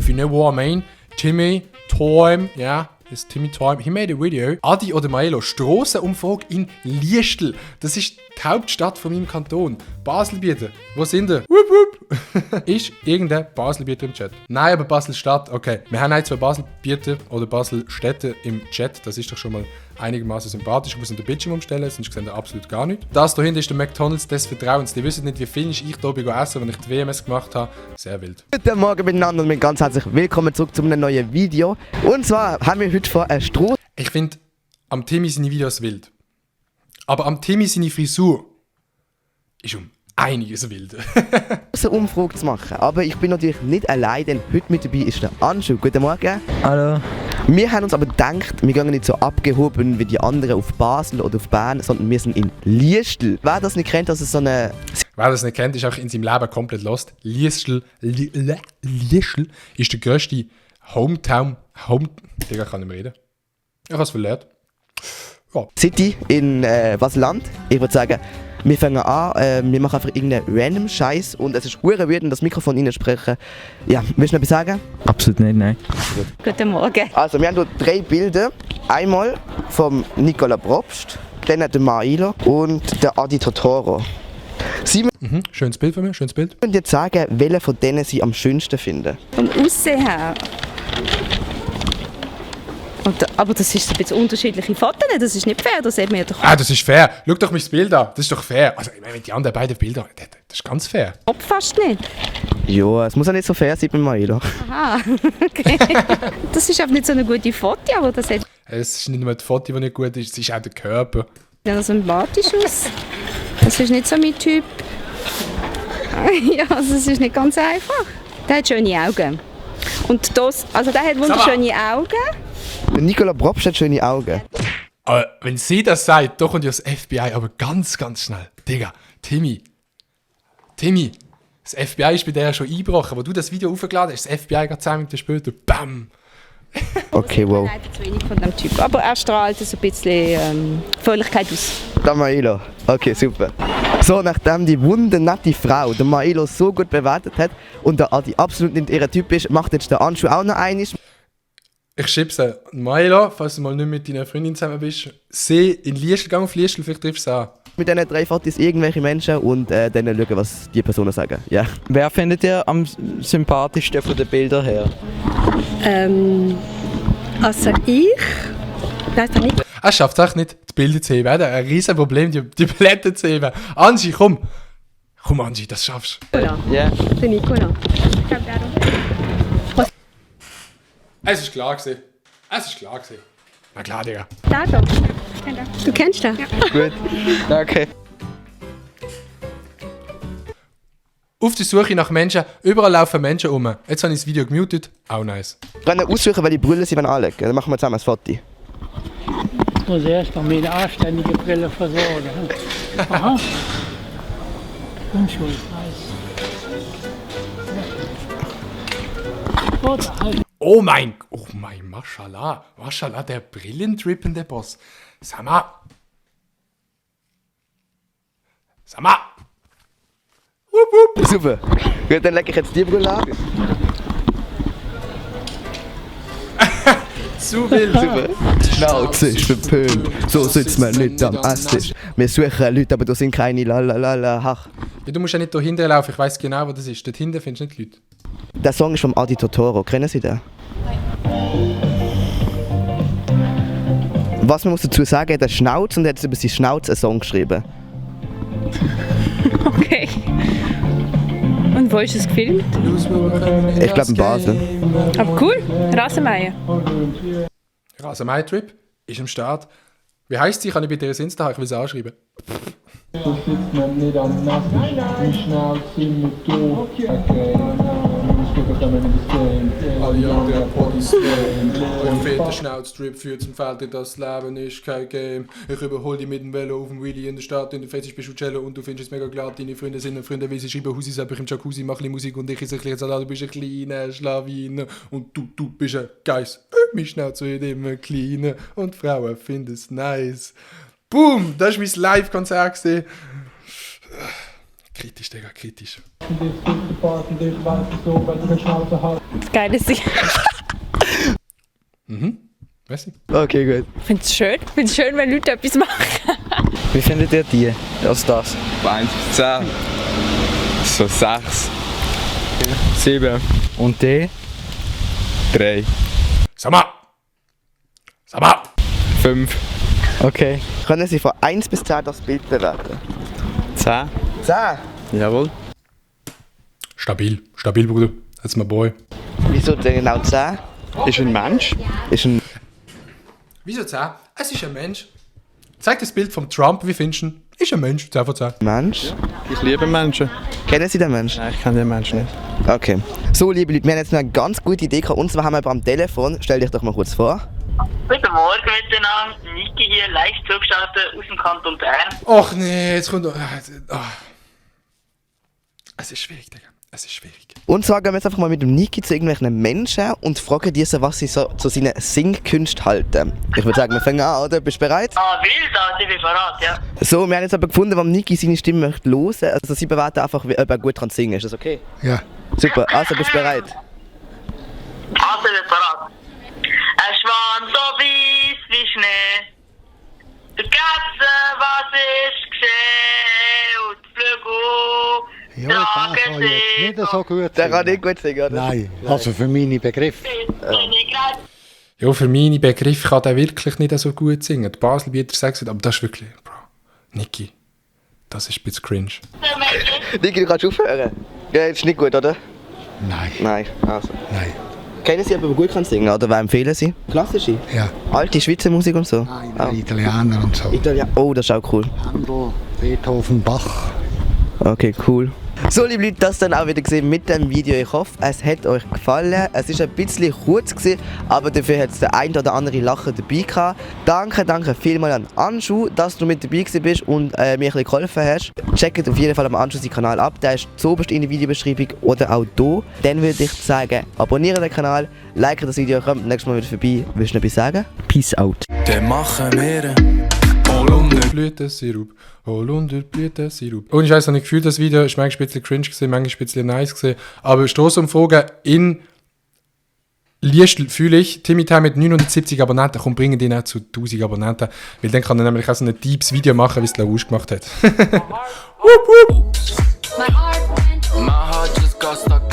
if you know what I mean, Timmy Time, yeah, it's Timmy Time. He made a video. Adi oder Maelo, Strassenumfrage in Liestl. Das ist die Hauptstadt von meinem Kanton. Baselbieter, wo sind ihr? Wupp, wupp. Ist irgendein Baselbieter im Chat? Nein, aber Basel-Stadt, okay. Wir haben zwei Baselbieter oder Basel-Städte im Chat. Das ist doch schon mal einigermaßen sympathisch. Ich muss den Bildschirm umstellen, sonst sehen wir absolut gar nichts. Das hier hinten ist der McDonald's des Vertrauens. Die wissen nicht, wie viel ich hier oben essen, wenn ich die WMS gemacht habe. Sehr wild. Guten Morgen miteinander und ganz herzlich willkommen zurück zu einem neuen Video. Und zwar haben wir heute vor Strasse. Ich finde am Timmy seine Videos wild. Aber am Timmy seine Frisur ist um einiges wilder. Eine Umfrage zu machen. Aber ich bin natürlich nicht allein, denn heute mit dabei ist der Anschu. Guten Morgen. Hallo. Wir haben uns aber gedacht, wir gehen nicht so abgehoben wie die anderen auf Basel oder auf Bern, sondern wir sind in Liestl. Wer das nicht kennt, das ist so eine... Wer das nicht kennt, ist auch in seinem Leben komplett lost. Liestl ist der grösste Digga, kann nicht mehr reden. Ich habe es verlernt. Ja. City in Basel-Land. Ich würde sagen, wir fangen an, wir machen einfach irgendeinen random Scheiß und es ist hure weird, das Mikrofon reinsprechen. Ja, willst du noch etwas sagen? Absolut nicht, nein. Guten Morgen. Also, wir haben hier 3 Bilder. Einmal vom Nicola Probst, dann der Mailo und der Adi Totoro. Sie Schönes Bild von mir, schönes Bild. müssen jetzt sagen, welchen von denen sie am schönsten finden. Vom Aussehen her. Aber das ist ein bisschen unterschiedliche Fotos, das ist nicht fair, das sieht man ja doch. Das ist fair. Schau doch mein Bild an. Das ist doch fair. Also, ich meine, die anderen beiden Bilder, das ist ganz fair. Kopf fast nicht. Ja, es muss ja nicht so fair sein bei Mailo. Aha, okay. Das ist aber nicht so eine gute Foto, aber das sieht Es ist nicht nur die Foto, die nicht gut ist, es ist auch der Körper. ja sympathisch aus. Das ist nicht so mein Typ. Ja, also es ist nicht ganz einfach. Der hat schöne Augen. Und das, also der hat wunderschöne Augen. Der Nicola Probst hat schöne Augen. Aber wenn sie das sagt, doch kommt ja das FBI, aber ganz, ganz schnell. Digga, Timmy, das FBI ist bei der ja schon eingebrochen. Wo du das Video aufgeladen hast, das FBI gerade 10 Minuten später, BAM! Okay, wow. Leider zu wenig von dem Typ. Aber er strahlt so ein bisschen Fröhlichkeit aus. Der Mailo. Okay, super. So, nachdem die wundernette Frau der Mailo so gut bewertet hat und der Adi absolut nicht ihr Typ ist, macht jetzt der Anschu auch noch eines. Ich schiebse Mailo, falls du mal nicht mit deiner Freundin zusammen bist. See in Liestl, geh auf Liestl, vielleicht triffst du sie an. Mit diesen 3 Fotos irgendwelche Menschen und dann schauen, was die Personen sagen. Ja. Wer findet ihr am sympathischsten von den Bildern her? Also ich weiß nicht. Er schafft es echt nicht, die Bilder zu heben. Er hat ein riesen Problem, die Blätter zu heben. Angie, komm! Komm, Angie, das schaffst du. Ja. Der Nicola. Ich glaube, darum. Es ist klar gewesen. Na klar, Digga. Da doch. Du kennst den? Ja. Gut. Danke. Auf der Suche nach Menschen, überall laufen Menschen rum. Jetzt habe ich das Video gemutet, auch nice. Wir können aussuchen, welche Brille sie anlegen. Dann machen wir zusammen ein Foto. Ich muss erst noch meine anständige Brille versorgen. Aha. Unschuld, nice. Oh mein, Mashallah. Mashallah, der brillentrippende Boss. Sag mal. Wupp, wupp. Super. Gut, dann lege ich jetzt die Brille an. Zu wild. Super. Die Schnauze ist verpönt. So sitzt man nicht am Esstisch. Wir suchen Leute, aber da sind keine lalalala. Hach. Ja, du musst ja nicht da hinten laufen, ich weiss genau, wo das ist. Dort hinten findest du nicht die Leute. Der Song ist vom Adi Totoro. Kennen Sie den? Was man muss dazu sagen, er hat eine Schnauze und er hat über seine Schnauze einen Song geschrieben. Okay. Und wo ist es gefilmt? Ich glaube in Basel. Aber cool. Rasenmäher. Rasenmäher-Trip ist am Start. Wie heisst sie? Kann ich bitte ihr Insta haben? Ich will sie anschreiben. So sitzt man nicht am Nassen, die Schnauze mit tot. Okay, Alle anderen Podis Ein fetter Schnauztrip führt zum Feld, das Leben ist kein Game. Ich überhol dich mit dem Velo auf dem Wheelie in der Stadt, in der Fest bist du Cello und du findest es mega glatt. Deine Freunde sind Freunde, weil sie schreiben Husi selber im Jacuzzi, mach ein Musik und ich esse ein bisschen Salat. Du bist ein kleiner Schlawiner und du bist ein Geiss. Meine Schnauze wird immer kleiner und Frauen finden es nice. Boom, das war mein Live-Konzert. Kritisch, Digga, kritisch. Geil ist sie. Weißt du? Okay, gut. Ich finde es schön. Ich finde es schön, wenn Leute etwas machen. Wie findet ihr die? Also das? 1 bis 10. So 6. 7. Und die? 3. Sag mal! 5. Okay. Können Sie von 1 bis 10 das Bild bewerten? 10. 10. Jawohl. Stabil, Bruder. That's my boy. Wieso denn genau 10? Ist ein Mensch. Ist ein... Wieso 10? Es ist ein Mensch. Zeig das Bild von Trump, wie findest du ihn? Ist ein Mensch, 10 von 10. Mensch? Ich liebe Menschen. Kennen Sie den Menschen? Nein, ich kenne den Menschen nicht. Okay. So, liebe Leute, wir haben jetzt noch eine ganz gute Idee gehabt. Und zwar haben wir am Telefon, stell dich doch mal kurz vor. Guten Morgen miteinander, Niki hier, live zugeschaltet aus dem Kanton Bern. Och nee, jetzt kommt... Es ist schwierig, Digga. Es ist schwierig. Und zwar gehen wir jetzt einfach mal mit dem Niki zu irgendwelchen Menschen und fragen diese, was sie so zu seinen Singkünsten halten. Ich würde sagen, wir fangen an, oder? Bist du bereit? Ah, wild, also ich bin verraten, ja. So, wir haben jetzt aber gefunden, warum Niki seine Stimme möchte hören. Also sie bewerten einfach, ob er gut dran singen. Ist das okay? Ja. Super, also bist du bereit? Also ich bin verraten. Ein Schwan so weiß wie Schnee. Vergessen, was ich gesehen und die Flügel. Ja, das kann ich jetzt nicht so gut Der singen. kann nicht gut singen, oder? Nein, also für meine Begriffe. Ja, für meine Begriffe kann der wirklich nicht so gut singen. Die Baselbieter sagen, aber das ist wirklich... Bro, Niki, das ist ein bisschen cringe. Niki, du kannst aufhören. Ja, das ist nicht gut, oder? Nein, Nein, also. nein. Kennen Sie jemanden, der gut kann singen oder wer empfehlen Sie? Klassische? Ja. Alte Schweizer Musik und so? Nein, Italiener und so. Oh, das ist auch cool. Handel, Beethoven, Bach. Okay, cool. So, liebe Leute, das dann auch wieder gesehen mit dem Video. Ich hoffe, es hat euch gefallen. Es war ein bisschen kurz gewesen, aber dafür hat es der ein oder andere Lacher dabei gehabt. Danke vielmals an Anschu, dass du mit dabei gewesen bist und mir ein bisschen geholfen hast. Checkt auf jeden Fall am Anschu seinen Kanal ab. Der ist zuoberst in der Videobeschreibung oder auch hier. Dann würde ich sagen, abonniert den Kanal, like das Video, kommt nächstes Mal wieder vorbei. Willst du noch etwas sagen? Peace out. Dann machen wir Blütensirup, Blütensirup. Und ich weiss, habe ich gefühlt, das Video ist manchmal ein bisschen cringe gewesen, manchmal ein bisschen nice gewesen. Aber Stossumfragen in Liestl fühle ich, Timmy Time mit 970 Abonnenten, komm, bringen den auch zu 1000 Abonnenten, weil dann kann er nämlich auch so ein deepes Video machen, wie es Lausch gemacht hat. My heart just got stuck